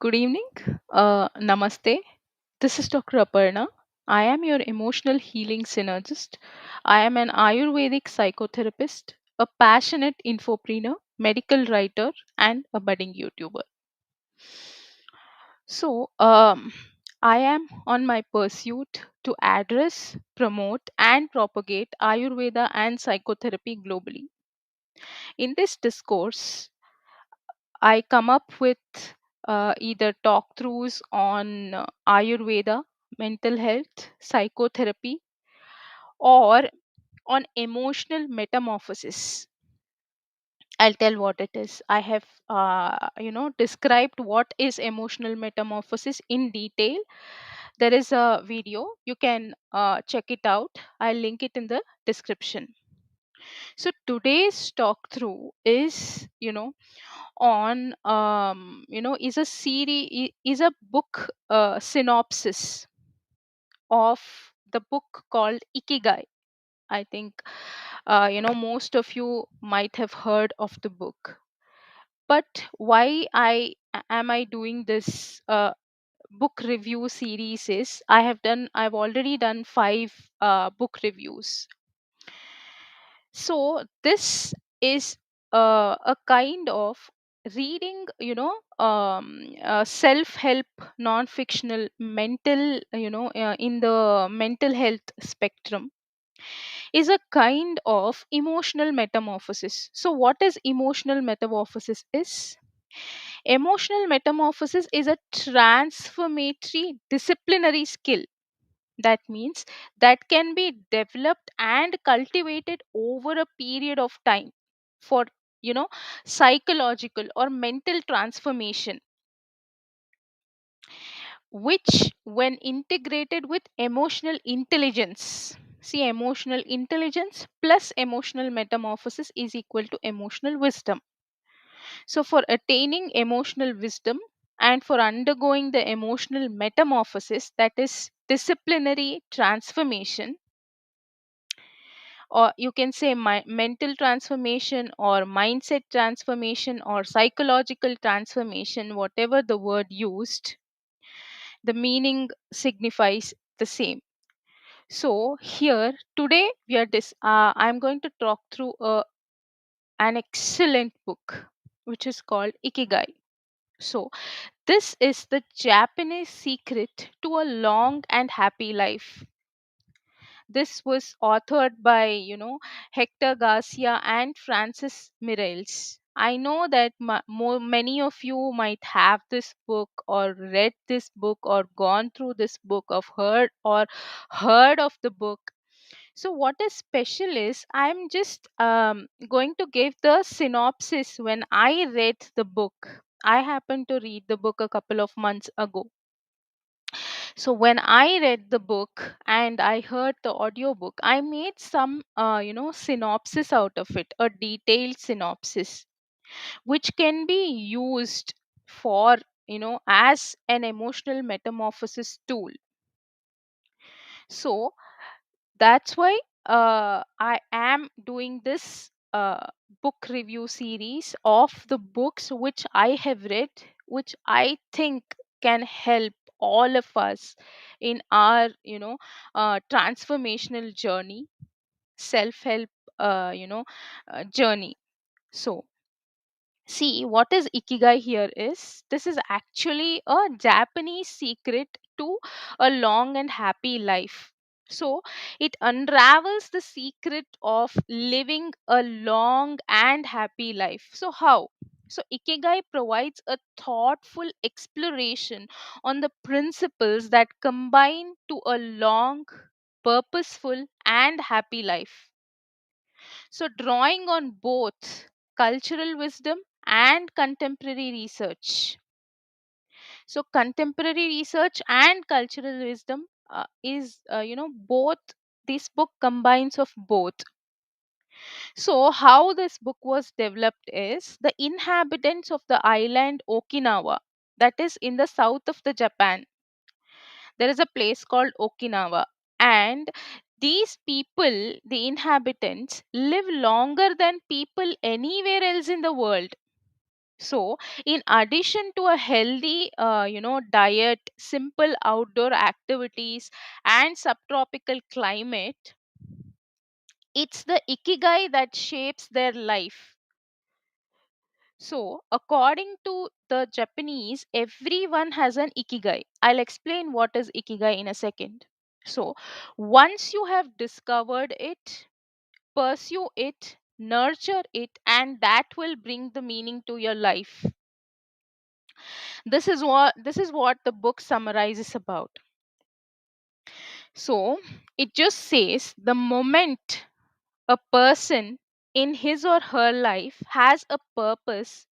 Good evening. Namaste. This is Dr. Aparna. I am your emotional healing synergist. I am an Ayurvedic psychotherapist, a passionate infopreneur, medical writer, and a budding YouTuber. So, I am on my pursuit to address, promote, and propagate Ayurveda and psychotherapy globally. In this discourse, I come up with either talk throughs on Ayurveda, mental health, psychotherapy, or on emotional metamorphosis. I'll tell what it is. I have, described what is emotional metamorphosis in detail. There is a video. You can check it out. I'll link it in the description. So today's talk through is, on is a series is a book synopsis of the book called Ikigai. I think most of you might have heard of the book. But why am I doing this book review series is I've already done 5 book reviews. So this is a kind of reading, self-help, non-fictional, mental, in the mental health spectrum, is a kind of emotional metamorphosis. So what is emotional metamorphosis is? Emotional metamorphosis is a transformatory disciplinary skill. That means that can be developed and cultivated over a period of time for, you know, psychological or mental transformation, which, when integrated with emotional intelligence, see, emotional intelligence plus emotional metamorphosis is equal to emotional wisdom. So, for attaining emotional wisdom and for undergoing the emotional metamorphosis, that is disciplinary transformation, or you can say mental transformation or mindset transformation or psychological transformation, whatever the word used, the meaning signifies the same. So, here today I'm going to talk through an excellent book which is called Ikigai. So, this is the Japanese secret to a long and happy life. This was authored by, Hector García and Francis Miralles. I know that many of you might have this book or read this book or gone through this book or heard of the book. So what is special is I'm just going to give the synopsis when I read the book. I happened to read the book a couple of months ago. So when I read the book and I heard the audiobook, I made some synopsis out of it, a detailed synopsis which can be used for, as an emotional metamorphosis tool. So that's why I am doing this book review series of the books which I have read, which I think can help all of us in our transformational journey, self help journey. So see, what is Ikigai here is this is actually a Japanese secret to a long and happy life. So it unravels the secret of living a long and happy life. So how? So Ikigai provides a thoughtful exploration on the principles that combine to a long, purposeful and happy life. So, drawing on both cultural wisdom and contemporary research. So, contemporary research and cultural wisdom is, both. This book combines of both. So, how this book was developed is the inhabitants of the island Okinawa, that is in the south of the Japan. There is a place called Okinawa, and these people, the inhabitants, live longer than people anywhere else in the world. So, in addition to a healthy, diet, simple outdoor activities, and subtropical climate, it's the ikigai that shapes their life. So, according to the Japanese, everyone has an ikigai. I'll explain what is ikigai in a second. So, once you have discovered it, pursue it, nurture it, and that will bring the meaning to your life. This is what the book summarizes about. So, it just says the moment a person in his or her life has a purpose,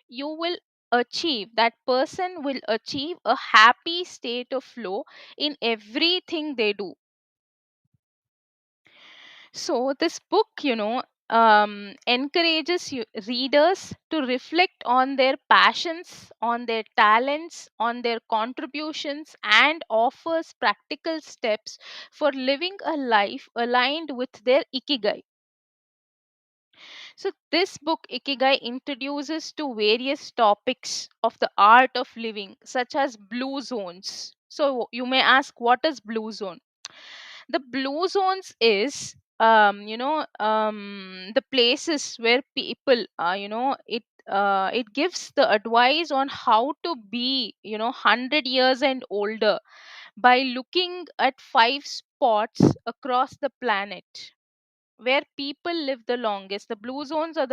you will achieve that person will achieve a happy state of flow in everything they do. So this book, encourages readers to reflect on their passions, on their talents, on their contributions, and offers practical steps for living a life aligned with their ikigai. So, this book, Ikigai, introduces to various topics of the art of living, such as blue zones. So, you may ask, what is blue zone? The blue zones is, the places where people, it gives the advice on how to be, 100 years and older by looking at 5 spots across the planet where people live the longest. The blue zones are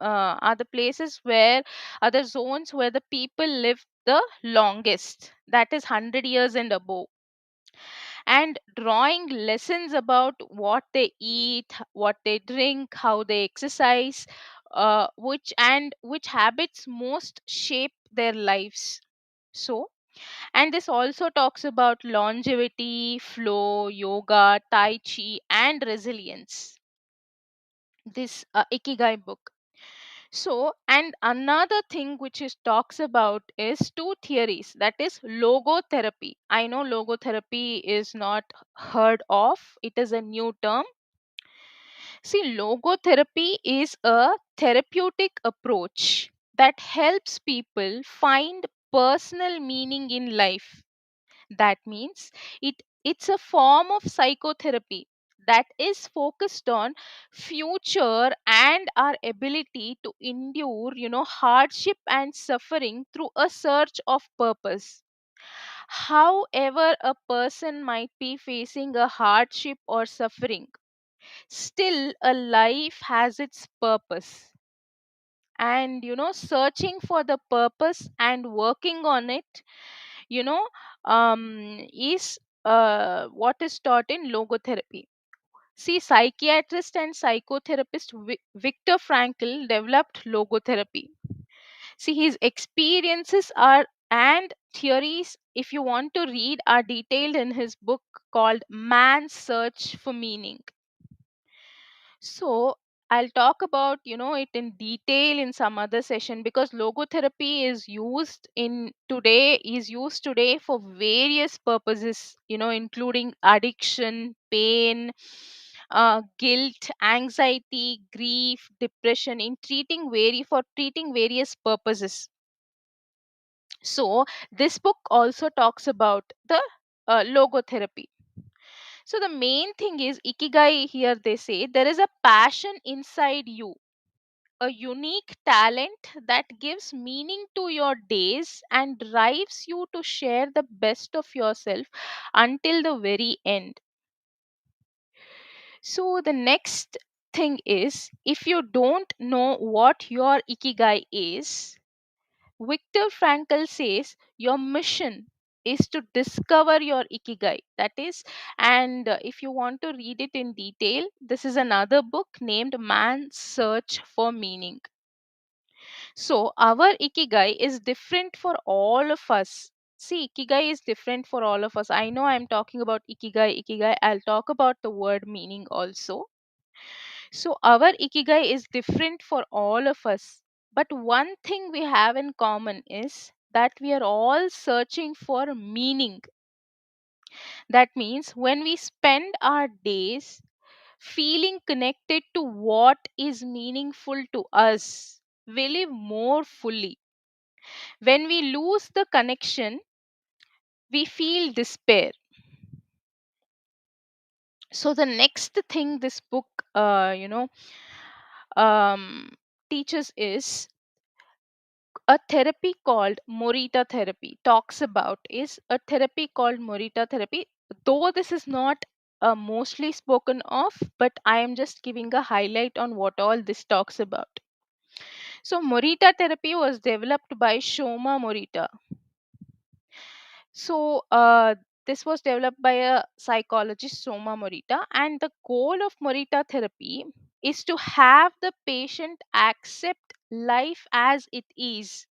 are the places where are the zones where the people live the longest, that is 100 years and above, and drawing lessons about what they eat, what they drink, how they exercise, which habits most shape their lives. So, and this also talks about longevity, flow, yoga, tai chi, and resilience, this ikigai book. So, and another thing which is talks about is two theories, that is logotherapy. I know logotherapy is not heard of, it is a new term. See, logotherapy is a therapeutic approach that helps people find personal meaning in life. That means it's a form of psychotherapy that is focused on future and our ability to endure, hardship and suffering through a search of purpose. However, a person might be facing a hardship or suffering, still a life has its purpose. And searching for the purpose and working on it, you know is what is taught in logotherapy. See, psychiatrist and psychotherapist Viktor Frankl developed logotherapy. See, his experiences are and theories, if you want to read, are detailed in his book called Man's Search for Meaning. So I'll talk about it in detail in some other session, because logotherapy is used today for various purposes, including addiction, pain, guilt, anxiety, grief, depression, in treating various purposes. So this book also talks about the logotherapy. So the main thing is ikigai. Here they say there is a passion inside you, a unique talent that gives meaning to your days and drives you to share the best of yourself until the very end. So the next thing is, if you don't know what your ikigai is, Viktor Frankl says your mission is to discover your ikigai. That is, and if you want to read it in detail, this is another book named Man's Search for Meaning. So, our ikigai is different for all of us. See, ikigai is different for all of us. I know I'm talking about ikigai. I'll talk about the word meaning also. So, our ikigai is different for all of us. But one thing we have in common is that we are all searching for meaning. That means when we spend our days feeling connected to what is meaningful to us, we live more fully. When we lose the connection, we feel despair. So the next thing this book, um, teaches is a therapy called Morita therapy. Talks about is a therapy called Morita therapy. Though this is not mostly spoken of, but I am just giving a highlight on what all this talks about. So Morita therapy was developed by Shoma Morita. So this was developed by a psychologist, Soma Morita, and the goal of Morita therapy is to have the patient accept life as it is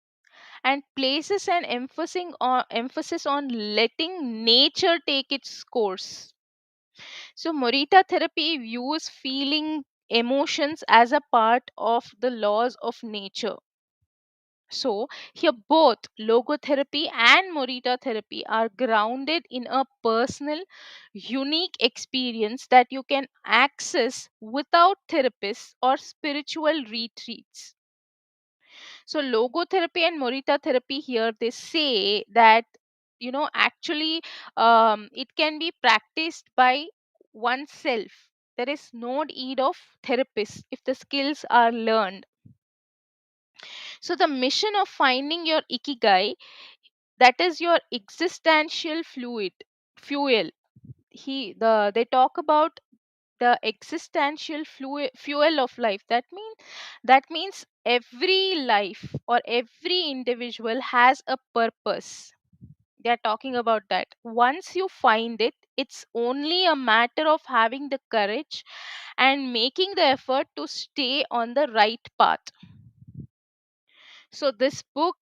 and places an emphasis on letting nature take its course. So Morita therapy views feeling emotions as a part of the laws of nature. So, here both logotherapy and Morita therapy are grounded in a personal, unique experience that you can access without therapists or spiritual retreats. So, logotherapy and Morita therapy here they say that actually it can be practiced by oneself. There is no need of therapists if the skills are learned. So, the mission of finding your ikigai, that is your existential fuel. They talk about the existential fuel of life. That means every life or every individual has a purpose. They are talking about that. Once you find it, it's only a matter of having the courage and making the effort to stay on the right path. So this book,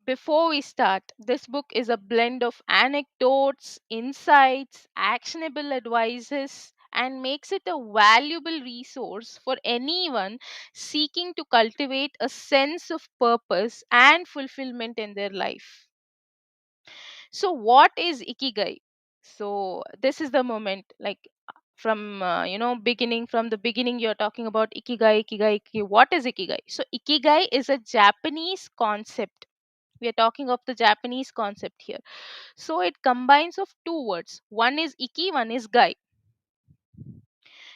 before we start, this book is a blend of anecdotes, insights, actionable advices, and makes it a valuable resource for anyone seeking to cultivate a sense of purpose and fulfillment in their life. So, what is Ikigai? So, this is the moment, like from beginning from the beginning you're talking about ikigai. What is ikigai? So ikigai is a Japanese concept. We are talking of the Japanese concept here. So it combines of two words. One is iki, one is gai.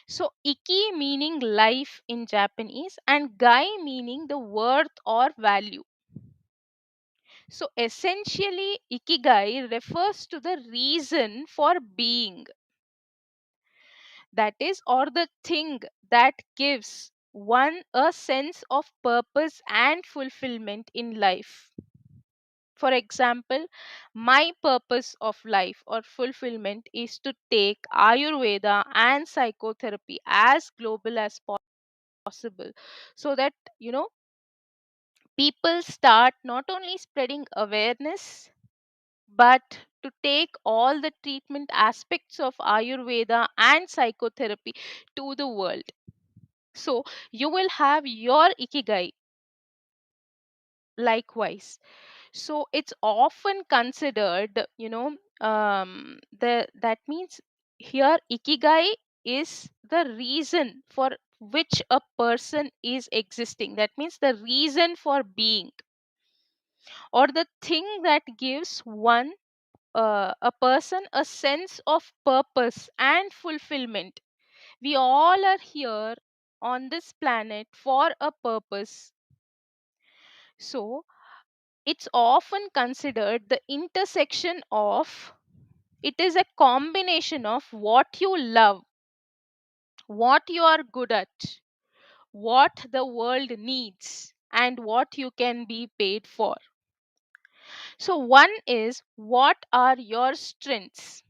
So iki meaning life in Japanese and gai meaning the worth or value. So essentially ikigai refers to the reason for being, that is, or the thing that gives one a sense of purpose and fulfillment in life. For example, my purpose of life or fulfillment is to take Ayurveda and psychotherapy as global as possible, so that people start not only spreading awareness but to take all the treatment aspects of Ayurveda and psychotherapy to the world. So you will have your ikigai likewise. So it's often considered, the that means here ikigai is the reason for which a person is existing. That means the reason for being, or the thing that gives one a person a sense of purpose and fulfillment. We all are here on this planet for a purpose. So it's often considered the intersection of, it is a combination of what you love, what you are good at, what the world needs, and what you can be paid for. So one is, what are your strengths?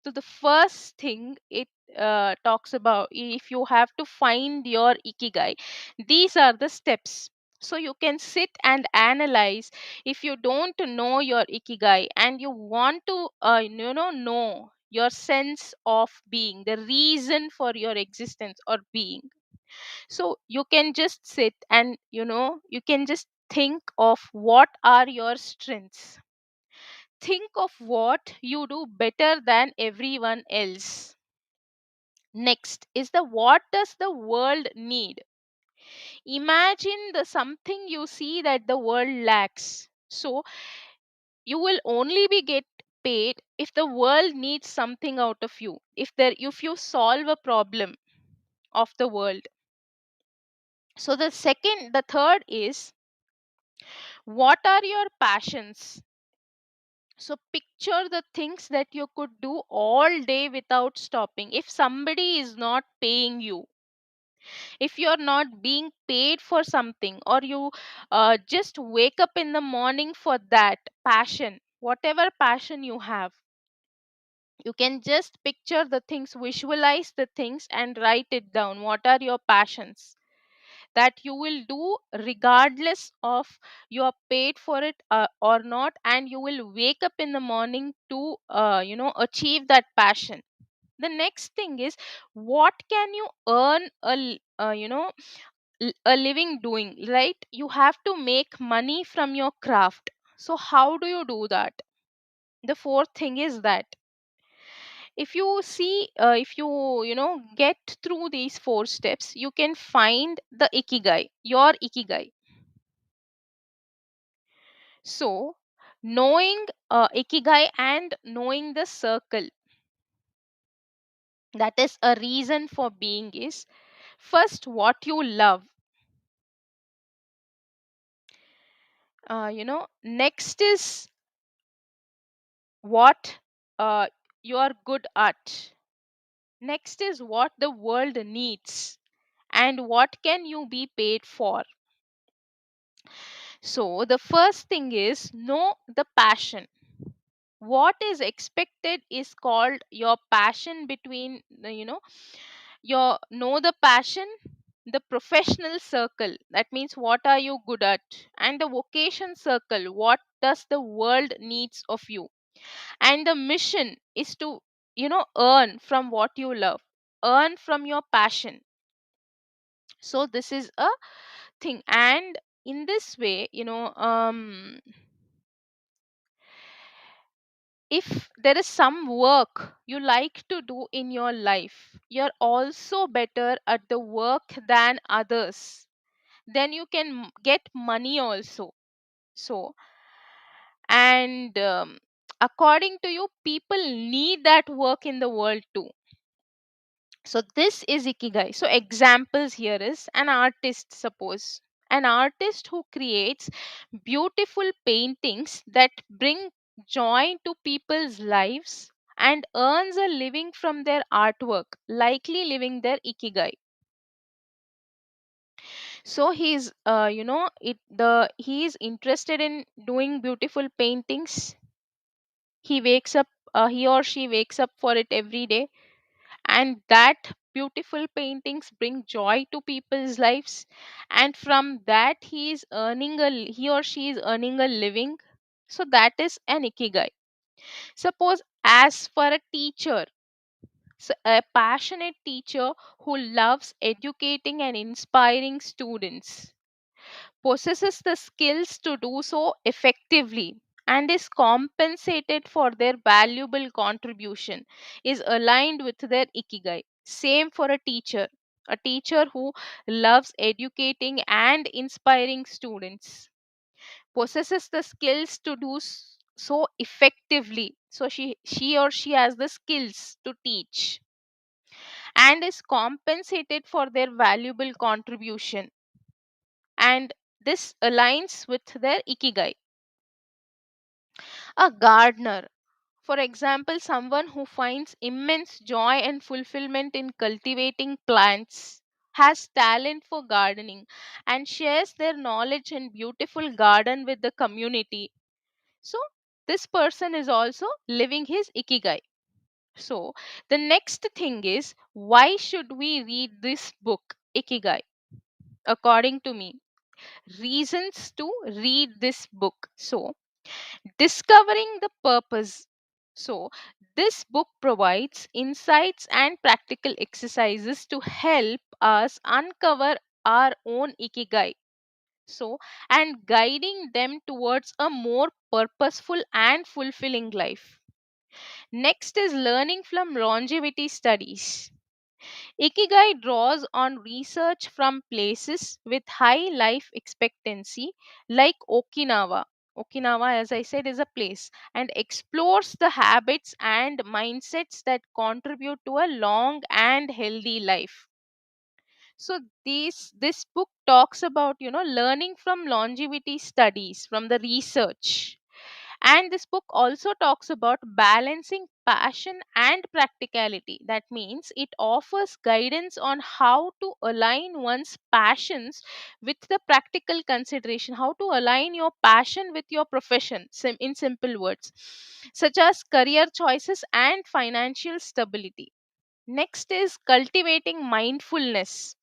So the first thing it talks about, if you have to find your ikigai, these are the steps. So you can sit and analyze. If you don't know your ikigai and you want to know your sense of being, the reason for your existence or being, so you can just sit and you can just think of what are your strengths. Think of what you do better than everyone else. Next is the what does the world need? Imagine the something you see that the world lacks. So you will only be get paid if the world needs something out of you. If you solve a problem of the world. So the third is, what are your passions? So picture the things that you could do all day without stopping. If somebody is not paying you, if you're not being paid for something, or you just wake up in the morning for that passion, whatever passion you have, you can just picture the things, visualize the things, and write it down. What are your passions that you will do regardless of you are paid for it or not, and you will wake up in the morning to achieve that passion. The next thing is, what can you earn a living doing, right? You have to make money from your craft. So how do you do that? The fourth thing is that, if you see if you get through these four steps, you can find the ikigai, your ikigai. So knowing ikigai and knowing the circle, that is a reason for being, is first what you love. Next is what you are good at. Next is what the world needs, and what can you be paid for. So the first thing is, know the passion. What is expected is called your passion. Between your know the passion, the professional circle, that means what are you good at, and the vocation circle, what does the world needs of you, and the mission is to earn from what you love, earn from your passion. So this is a thing. And in this way, if there is some work you like to do in your life, you're also better at the work than others, then you can get money also. So, and according to you, people need that work in the world too. So this is ikigai. So examples here is, an artist, suppose an artist who creates beautiful paintings that bring joy to people's lives and earns a living from their artwork, likely living their ikigai. So he's he is interested in doing beautiful paintings. He or she wakes up for it every day, and that beautiful paintings bring joy to people's lives, and from that he or she is earning a living. So that is an ikigai. Suppose, as for a teacher, so a passionate teacher who loves educating and inspiring students, possesses the skills to do so effectively, and is compensated for their valuable contribution, is aligned with their ikigai. Same for a teacher. A teacher who loves educating and inspiring students, possesses the skills to do so effectively. So she or she has the skills to teach, and is compensated for their valuable contribution, and this aligns with their ikigai. A gardener, for example, someone who finds immense joy and fulfillment in cultivating plants, has talent for gardening, and shares their knowledge and beautiful garden with the community. So this person is also living his ikigai. So the next thing is, why should we read this book, Ikigai? According to me, reasons to read this book. So, discovering the purpose. So, this book provides insights and practical exercises to help us uncover our own ikigai. So, and guiding them towards a more purposeful and fulfilling life. Next is learning from longevity studies. Ikigai draws on research from places with high life expectancy like Okinawa. Okinawa, as I said, is a place, and explores the habits and mindsets that contribute to a long and healthy life. So this book talks about, learning from longevity studies, from the research. And this book also talks about balancing passion and practicality. That means it offers guidance on how to align one's passions with the practical consideration, how to align your passion with your profession, in simple words, such as career choices and financial stability. Next is cultivating mindfulness.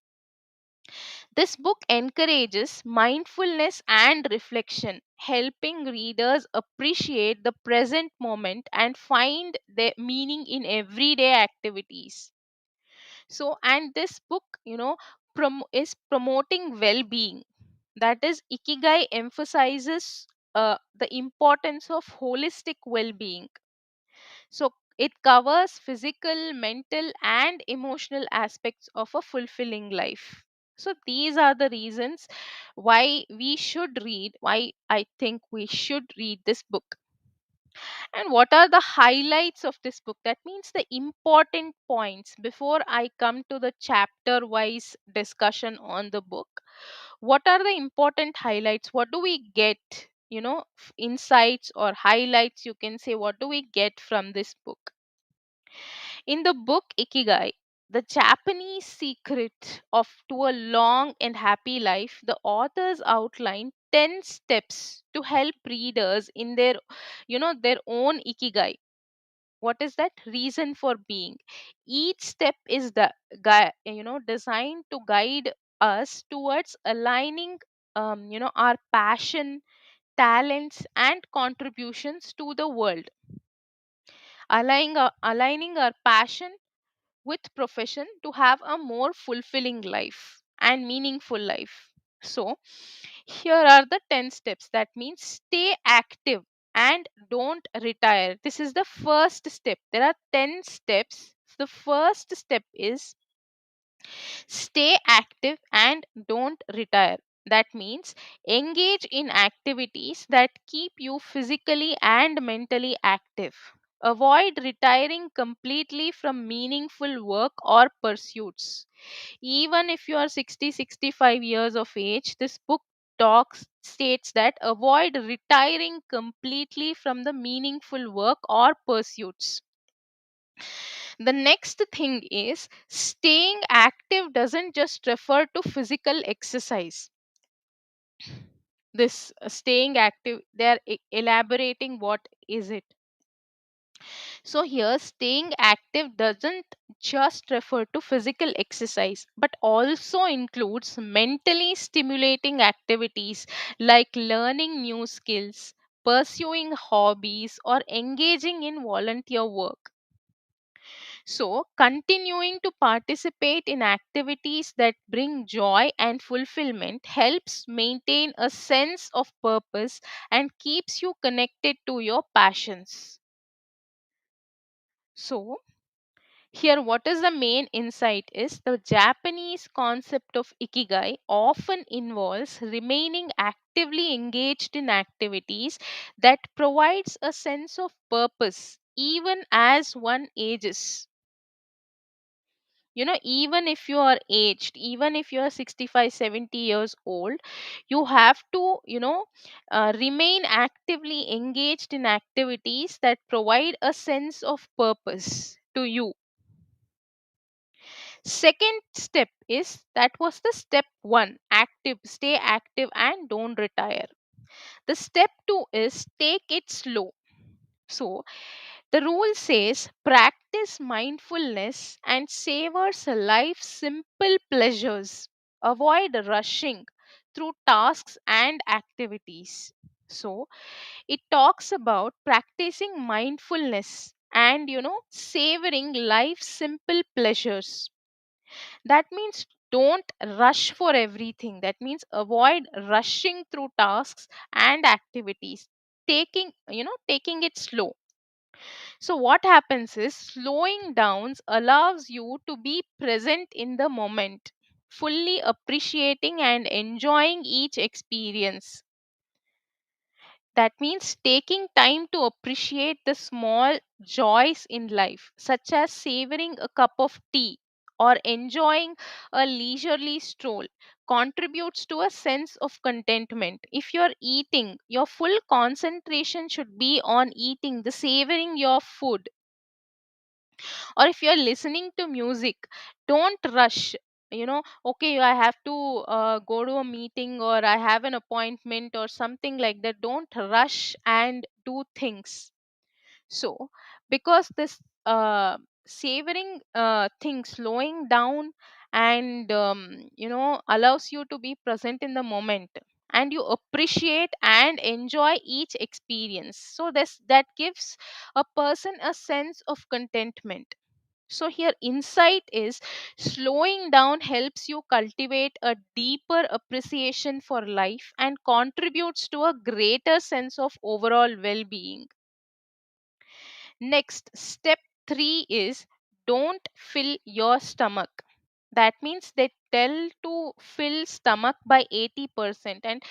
This book encourages mindfulness and reflection, helping readers appreciate the present moment and find their meaning in everyday activities. So, and this book, is promoting well being. That is, Ikigai emphasizes the importance of holistic well being. So, it covers physical, mental, and emotional aspects of a fulfilling life. So, these are the reasons why I think we should read this book. And what are the highlights of this book? That means the important points before I come to the chapter wise discussion on the book. What are the important highlights? What do we get? Insights or highlights, you can say, what do we get from this book? In the book Ikigai, the Japanese secret of to a long and happy life, the authors outline 10 steps to help readers in their own Ikigai. What is that? Reason for being. Each step is designed to guide us towards aligning our passion, talents and contributions to the world, aligning our passion with profession to have a more fulfilling life and meaningful life. So, here are the 10 steps. That means stay active and don't retire. This is the first step. There are 10 steps. The first step is stay active and don't retire. That means engage in activities that keep you physically and mentally active. Avoid retiring completely from meaningful work or pursuits. Even if you are 60, 65 years of age, this book talks states that avoid retiring completely from the meaningful work or pursuits. The next thing is staying active doesn't just refer to physical exercise. This staying active, they are elaborating what is it. So here staying active doesn't just refer to physical exercise but also includes mentally stimulating activities like learning new skills, pursuing hobbies or engaging in volunteer work. So, continuing to participate in activities that bring joy and fulfillment helps maintain a sense of purpose and keeps you connected to your passions. So, here, what is the main insight is the Japanese concept of ikigai often involves remaining actively engaged in activities that provides a sense of purpose even as one ages. Even if you are aged, even if you are 65, 70 years old, you have to remain actively engaged in activities that provide a sense of purpose to you. Second step is that was the step 1, active, stay active and don't retire. The step 2 is take it slow. So the rule says practice mindfulness and savors life's simple pleasures. Avoid rushing through tasks and activities. So, it talks about practicing mindfulness and savoring life's simple pleasures. That means don't rush for everything. That means avoid rushing through tasks and activities. Taking it slow. So what happens is slowing down allows you to be present in the moment, fully appreciating and enjoying each experience. That means taking time to appreciate the small joys in life, such as savoring a cup of tea or enjoying a leisurely stroll, contributes to a sense of contentment. If you're eating, your full concentration should be on eating, the savoring your food. Or if you're listening to music, don't rush. Okay, I have to go to a meeting, or I have an appointment or something like that. Don't rush and do things. So because this savoring thing, slowing down, and allows you to be present in the moment, and you appreciate and enjoy each experience, so this that gives a person a sense of contentment. So here insight is slowing down helps you cultivate a deeper appreciation for life and contributes to a greater sense of overall well-being. Next, step 3 is don't fill your stomach. That means they tell to fill stomach by 80%, and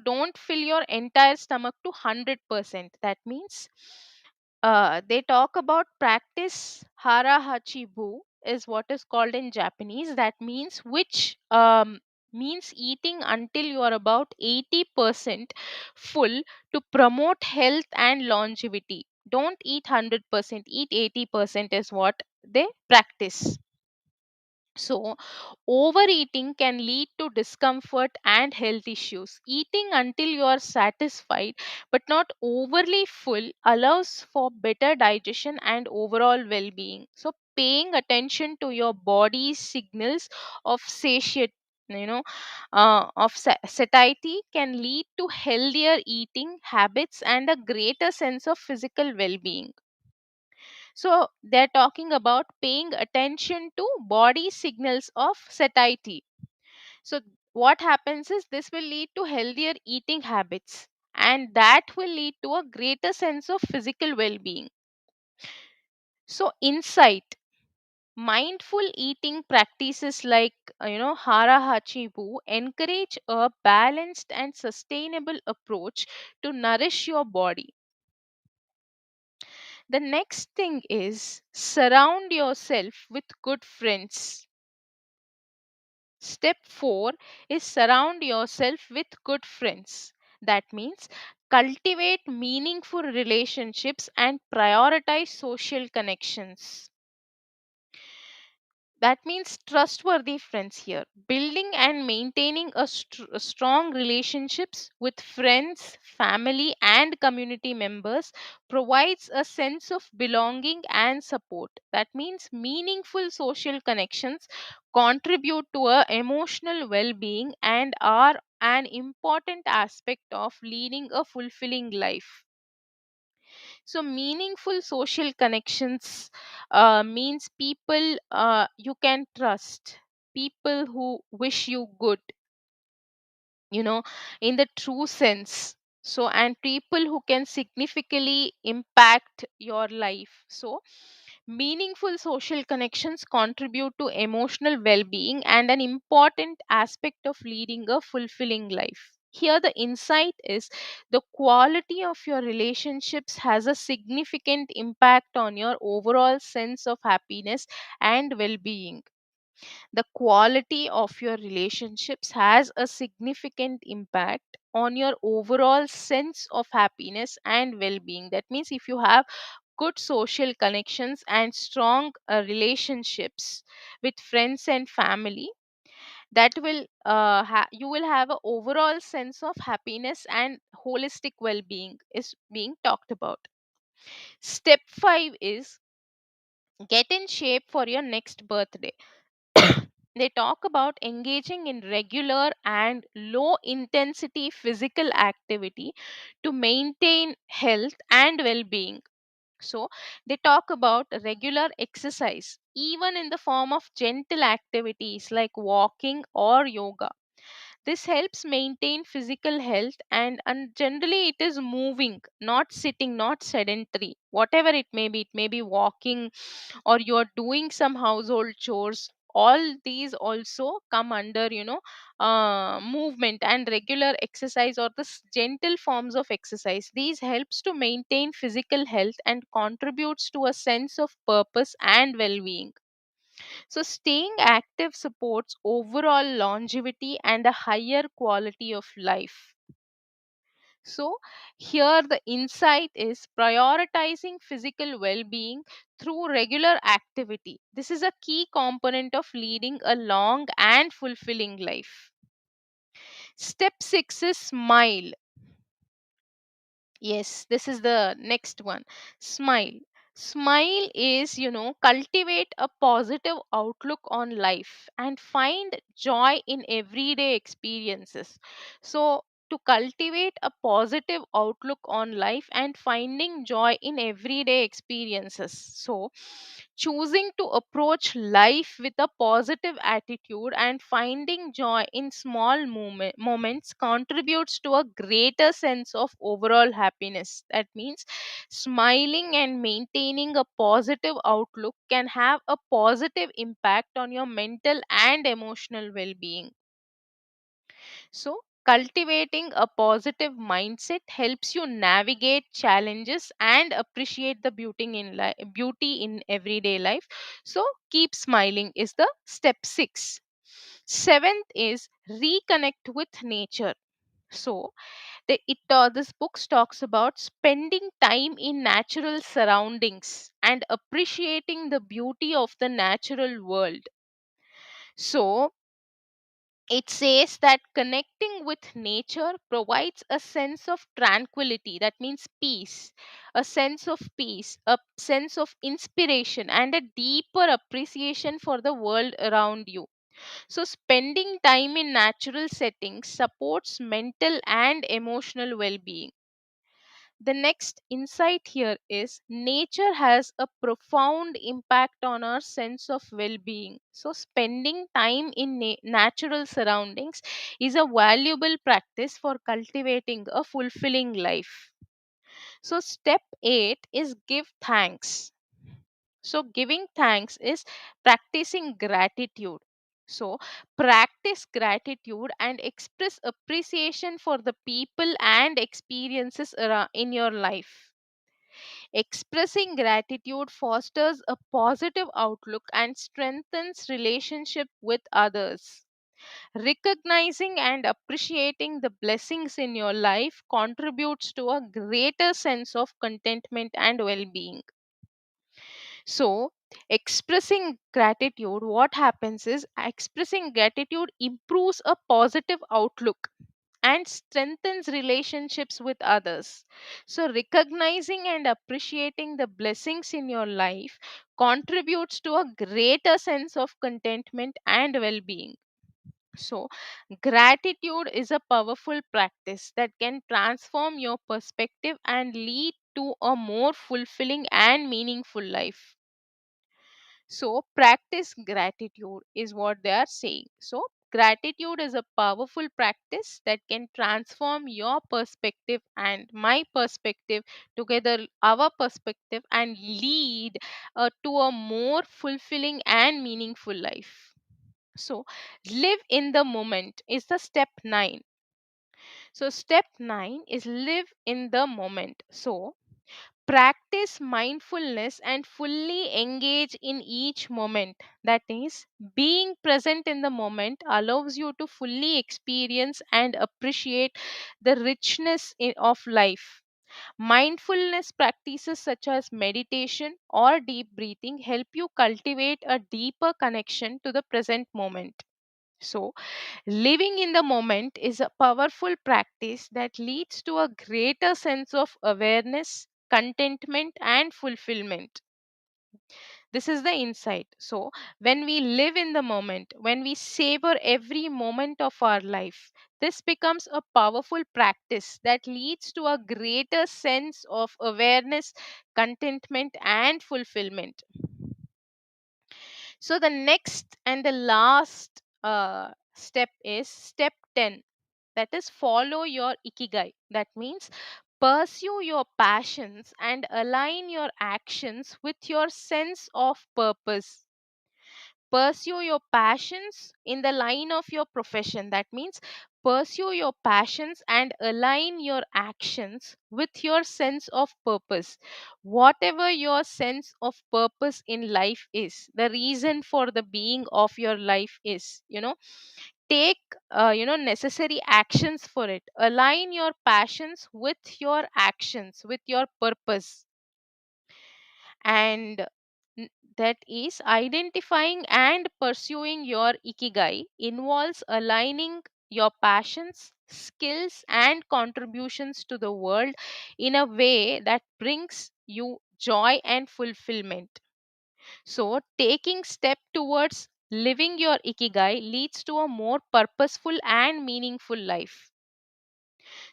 don't fill your entire stomach to 100%. That means they talk about practice hara hachibu is what is called in Japanese. That means which means eating until you are about 80% full to promote health and longevity. Don't eat 100%, eat 80% is what they practice. So, overeating can lead to discomfort and health issues. Eating until you are satisfied but not overly full allows for better digestion and overall well being. So, paying attention to your body's signals of satiety. Satiety can lead to healthier eating habits and a greater sense of physical well being. So they're talking about paying attention to body signals of satiety. So what happens is this will lead to healthier eating habits, and that will lead to a greater sense of physical well-being. So insight, mindful eating practices like hara hachibu encourage a balanced and sustainable approach to nourish your body. The next thing is surround yourself with good friends. Step 4 is surround yourself with good friends. That means cultivate meaningful relationships and prioritize social connections. That means trustworthy friends here. Building and maintaining strong relationships with friends, family, and community members provides a sense of belonging and support. That means meaningful social connections contribute to a emotional well-being and are an important aspect of leading a fulfilling life. So meaningful social connections means people you can trust, people who wish you good, you know in the true sense. So and people who can significantly impact your life. So meaningful social connections contribute to emotional well-being and an important aspect of leading a fulfilling life. Here the insight is the quality of your relationships has a significant impact on your overall sense of happiness and well-being. The quality of your relationships has a significant impact on your overall sense of happiness and well-being. That means if you have good social connections and strong relationships with friends and family, that will you will have an overall sense of happiness, and holistic well-being is being talked about. Step 5 is get in shape for your next birthday. They talk about engaging in regular and low intensity physical activity to maintain health and well being. So, they talk about regular exercise, even in the form of gentle activities like walking or yoga. This helps maintain physical health, and generally it is moving, not sitting, not sedentary. Whatever it may be walking, or you're doing some household chores. All these also come under, movement and regular exercise, or the gentle forms of exercise. These helps to maintain physical health and contributes to a sense of purpose and well-being. So, staying active supports overall longevity and a higher quality of life. So, here the insight is prioritizing physical well being through regular activity. This is a key component of leading a long and fulfilling life. Step 6 is smile. Yes, this is the next one. Smile. Smile is, cultivate a positive outlook on life and find joy in everyday experiences. So, to cultivate a positive outlook on life and finding joy in everyday experiences. So, choosing to approach life with a positive attitude and finding joy in small moments contributes to a greater sense of overall happiness. That means smiling and maintaining a positive outlook can have a positive impact on your mental and emotional well-being. So, cultivating a positive mindset helps you navigate challenges and appreciate the beauty in everyday life. So, keep smiling is the step 6. Seventh is reconnect with nature. So, this book talks about spending time in natural surroundings and appreciating the beauty of the natural world. So, it says that connecting with nature provides a sense of tranquility, that means peace, a sense of peace, a sense of inspiration, and a deeper appreciation for the world around you. So, spending time in natural settings supports mental and emotional well being. The next insight here is nature has a profound impact on our sense of well being. So, spending time in natural surroundings is a valuable practice for cultivating a fulfilling life. So, step 8 is give thanks. So, giving thanks is practicing gratitude. So, practice gratitude and express appreciation for the people and experiences in your life. Expressing gratitude fosters a positive outlook and strengthens relationship with others. Recognizing and appreciating the blessings in your life contributes to a greater sense of contentment and well-being. So, expressing gratitude, what happens is expressing gratitude improves a positive outlook and strengthens relationships with others. So, recognizing and appreciating the blessings in your life contributes to a greater sense of contentment and well being. So, gratitude is a powerful practice that can transform your perspective and lead to a more fulfilling and meaningful life. So, practice gratitude is what they are saying. So, gratitude is a powerful practice that can transform your perspective and my perspective, together, our perspective, and lead to a more fulfilling and meaningful life. So, live in the moment is the step 9. So, step 9 is live in the moment. So, practice mindfulness and fully engage in each moment. That is, being present in the moment allows you to fully experience and appreciate the richness of life. Mindfulness practices such as meditation or deep breathing help you cultivate a deeper connection to the present moment. So, living in the moment is a powerful practice that leads to a greater sense of awareness, contentment, and fulfillment. This is the insight. So, when we live in the moment, when we savor every moment of our life, this becomes a powerful practice that leads to a greater sense of awareness, contentment, and fulfillment. So, the next and the last step is step 10, that is follow your ikigai. That means pursue your passions and align your actions with your sense of purpose. Pursue your passions in the line of your profession. That means pursue your passions and align your actions with your sense of purpose. Whatever your sense of purpose in life is, the reason for the being of your life is, take necessary actions for it. Align your passions with your actions, with your purpose. And n- that is identifying and pursuing your ikigai involves aligning your passions, skills, and contributions to the world in a way that brings you joy and fulfillment. So taking step towards living your ikigai leads to a more purposeful and meaningful life.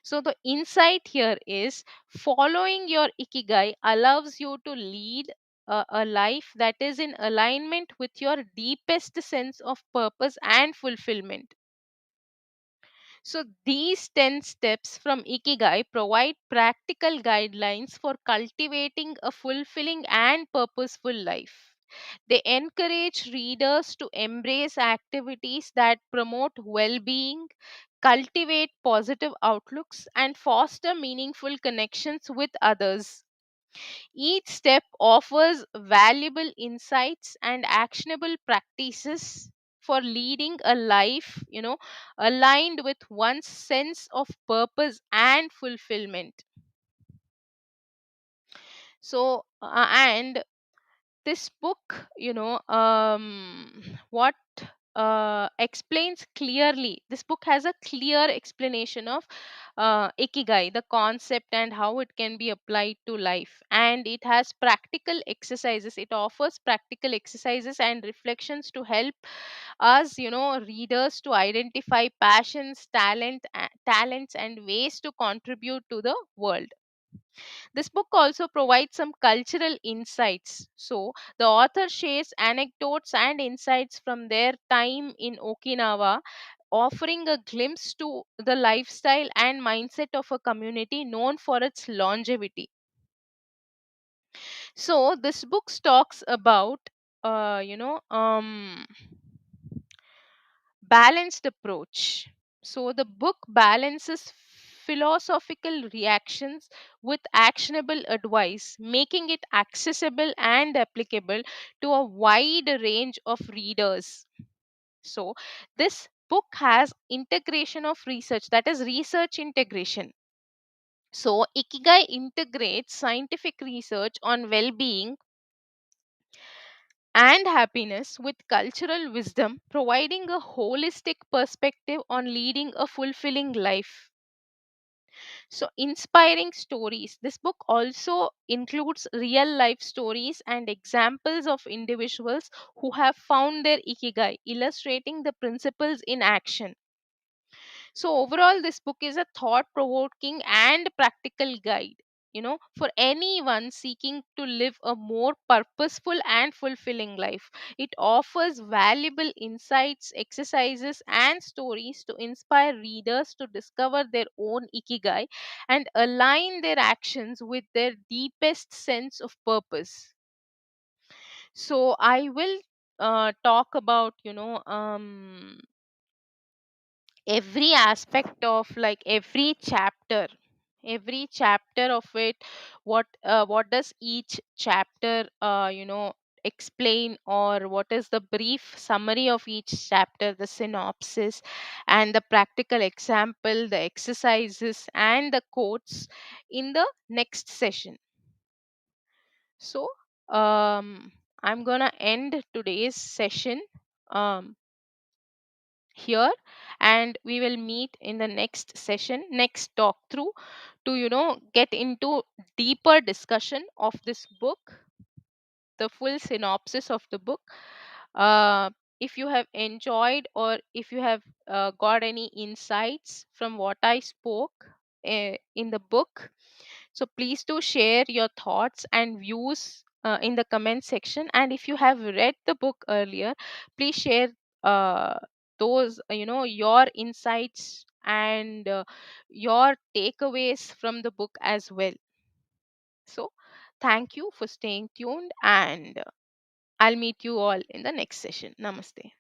So, the insight here is following your ikigai allows you to lead a life that is in alignment with your deepest sense of purpose and fulfillment. So, these 10 steps from Ikigai provide practical guidelines for cultivating a fulfilling and purposeful life. They encourage readers to embrace activities that promote well being, cultivate positive outlooks, and foster meaningful connections with others. Each step offers valuable insights and actionable practices for leading a life, aligned with one's sense of purpose and fulfillment. So, and this book, what explains clearly, this book has a clear explanation of ikigai, the concept, and how it can be applied to life. And it has practical exercises, it offers practical exercises and reflections to help us, readers, to identify passions, talents, and ways to contribute to the world. This book also provides some cultural insights. So, the author shares anecdotes and insights from their time in Okinawa, offering a glimpse to the lifestyle and mindset of a community known for its longevity. So, this book talks about, uh, you know, um, balanced approach. So the book balances philosophical reactions with actionable advice, making it accessible and applicable to a wide range of readers. So this book has integration of research, that is research integration. So Ikigai integrates scientific research on well-being and happiness with cultural wisdom, providing a holistic perspective on leading a fulfilling life. So, inspiring stories. This book also includes real life stories and examples of individuals who have found their ikigai, illustrating the principles in action. So, overall, this book is a thought provoking and practical guide, for anyone seeking to live a more purposeful and fulfilling life. It offers valuable insights, exercises, and stories to inspire readers to discover their own ikigai and align their actions with their deepest sense of purpose. So, I will talk about, every aspect of, like, every chapter of it. What does each chapter explain, or what is the brief summary of each chapter, the synopsis, and the practical example, the exercises, and the quotes in the next session. So I'm gonna end today's session um, here, and we will meet in the next session, next talk through, to get into deeper discussion of this book, the full synopsis of the book. uh, if you have enjoyed, or if you have got any insights from what I spoke in the book, so please do share your thoughts and views in the comment section. And if you have read the book earlier, please share uh, those, your insights and your takeaways from the book as well. So, thank you for staying tuned, and I'll meet you all in the next session. Namaste.